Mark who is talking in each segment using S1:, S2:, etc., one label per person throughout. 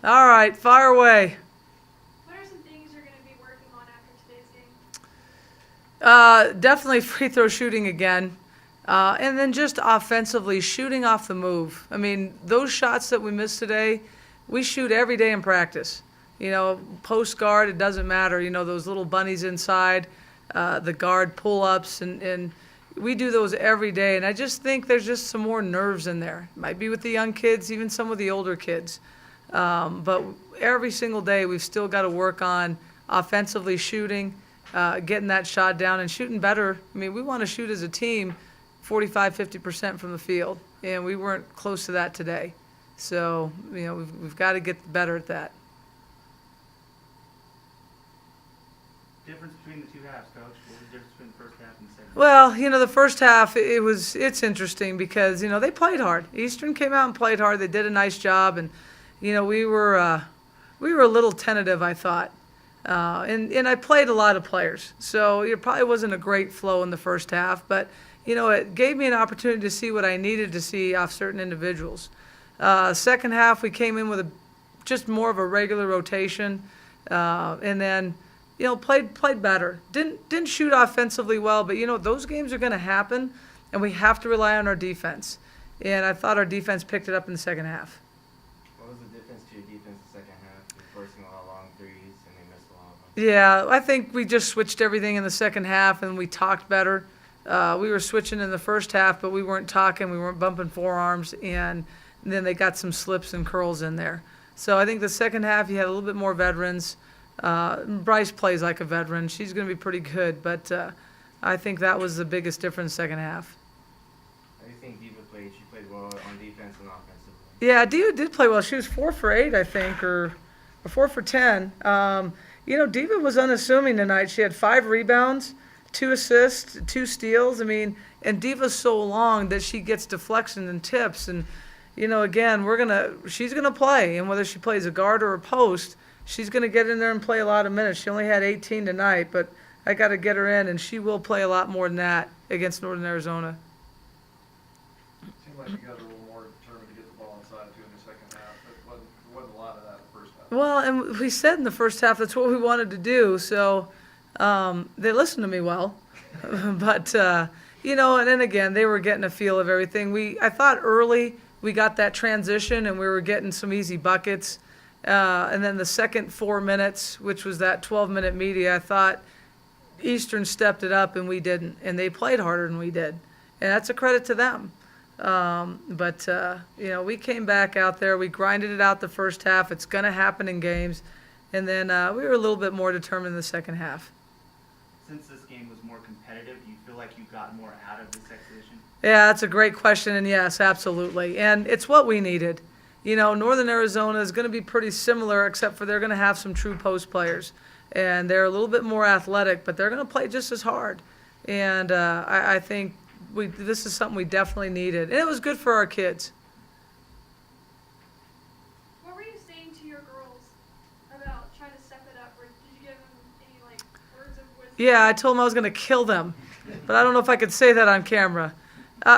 S1: All right, fire away.
S2: What are some things you're going to be working on after today's game?
S1: Definitely free throw shooting again. And then just offensively shooting off the move. I mean, those shots that we missed today, we shoot every day in practice. You know, post guard, it doesn't matter. You know, those little bunnies inside, the guard pull-ups, and we do those every day. And I just think there's just some more nerves in there. Might be with the young kids, even some of the older kids. But every single day we've still got to work on offensively shooting, getting that shot down and shooting better. I mean, we want to shoot as a team 45, 50% from the field, and we weren't close to that today. So, you know, we've got to get better at that.
S3: Difference between the two halves, Coach? What was the difference between the first half and the second half?
S1: Well, you know, the first half, it's interesting because, you know, they played hard. Eastern came out and played hard. They did a nice job, and, you know, we were a little tentative, I thought. And I played a lot of players, so it probably wasn't a great flow in the first half, but, you know, it gave me an opportunity to see what I needed to see off certain individuals. Second half, we came in with just more of a regular rotation, and then, you know, played better. Didn't shoot offensively well, but, you know, those games are going to happen, and we have to rely on our defense. And I thought our defense picked it up in the second half.
S4: What was the difference to your defense the second half? You're forcing a lot of long threes, and they missed a lot of them.
S1: Yeah, I think we just switched everything in the second half, and we talked better. We were switching in the first half, but we weren't talking. We weren't bumping forearms, and then they got some slips and curls in there. So I think the second half, you had a little bit more veterans. Bryce plays like a veteran. She's going to be pretty good, but I think that was the biggest difference second half.
S4: How do you think Diva played? She played well on defense and offensively.
S1: Yeah, Diva did play well. She was 4 for 8, I think, or 4 for 10. You know, Diva was unassuming tonight. She had 5 rebounds, 2 assists, 2 steals. I mean, and Diva's so long that she gets deflection and tips. And, you know, again, she's gonna play. And whether she plays a guard or a post, she's gonna get in there and play a lot of minutes. She only had 18 tonight, but I got to get her in, and she will play a lot more than that against Northern Arizona.
S5: Seemed like you guys were a little more determined to get the ball inside too in the second half. There wasn't a lot of that in the first half.
S1: Well, and we said in the first half that's what we wanted to do, so they listened to me well. But, you know, and then again, they were getting a feel of everything. I thought early we got that transition, and we were getting some easy buckets. And then the second 4 minutes, which was that 12-minute media, I thought Eastern stepped it up, and we didn't. And they played harder than we did. And that's a credit to them. But you know, we came back out there. We grinded it out the first half. It's going to happen in games. And then we were a little bit more determined in the second half.
S3: Since this game was more competitive, do you feel like you got more out of this exhibition?
S1: Yeah, that's a great question, and yes, absolutely. And it's what we needed. You know, Northern Arizona is going to be pretty similar, except for they're going to have some true post players. And they're a little bit more athletic, but they're going to play just as hard. And I think this is something we definitely needed. And it was good for our kids.
S2: What were you saying to your girls about trying to step it up, or did you give them any words of wisdom?
S1: Yeah, I told them I was going to kill them, but I don't know if I could say that on camera.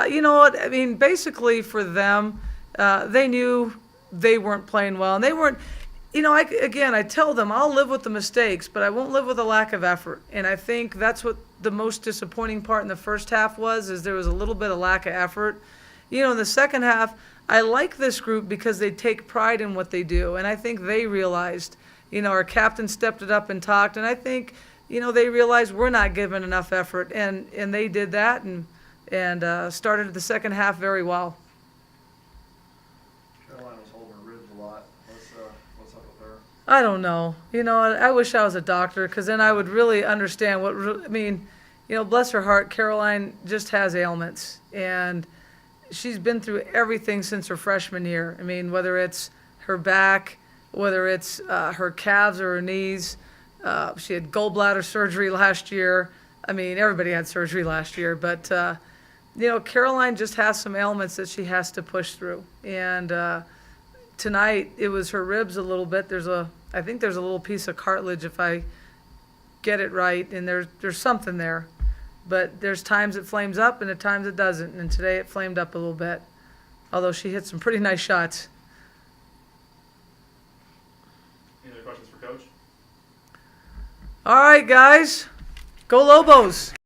S1: You know what? I mean, basically for them, they knew they weren't playing well, and they weren't. You know, I tell them I'll live with the mistakes, but I won't live with a lack of effort. And I think that's what the most disappointing part in the first half is there was a little bit of lack of effort. You know, in the second half, I like this group because they take pride in what they do, and I think they realized. You know, our captain stepped it up and talked, and I think, you know, they realized we're not giving enough effort, and they did that and started the second half very well.
S5: Caroline was holding her ribs a lot. What's up with her?
S1: I don't know. You know, I wish I was a doctor, because then I would really understand I mean, you know, bless her heart, Caroline just has ailments, and she's been through everything since her freshman year. I mean, whether it's her back, whether it's her calves or her knees. She had gallbladder surgery last year. I mean, everybody had surgery last year, but you know, Caroline just has some ailments that she has to push through. And tonight, it was her ribs a little bit. I think there's a little piece of cartilage, if I get it right, and there's something there. But there's times it flames up, and at times it doesn't. And today it flamed up a little bit, although she hit some pretty nice shots.
S6: Questions for Coach?
S1: All right, guys. Go Lobos.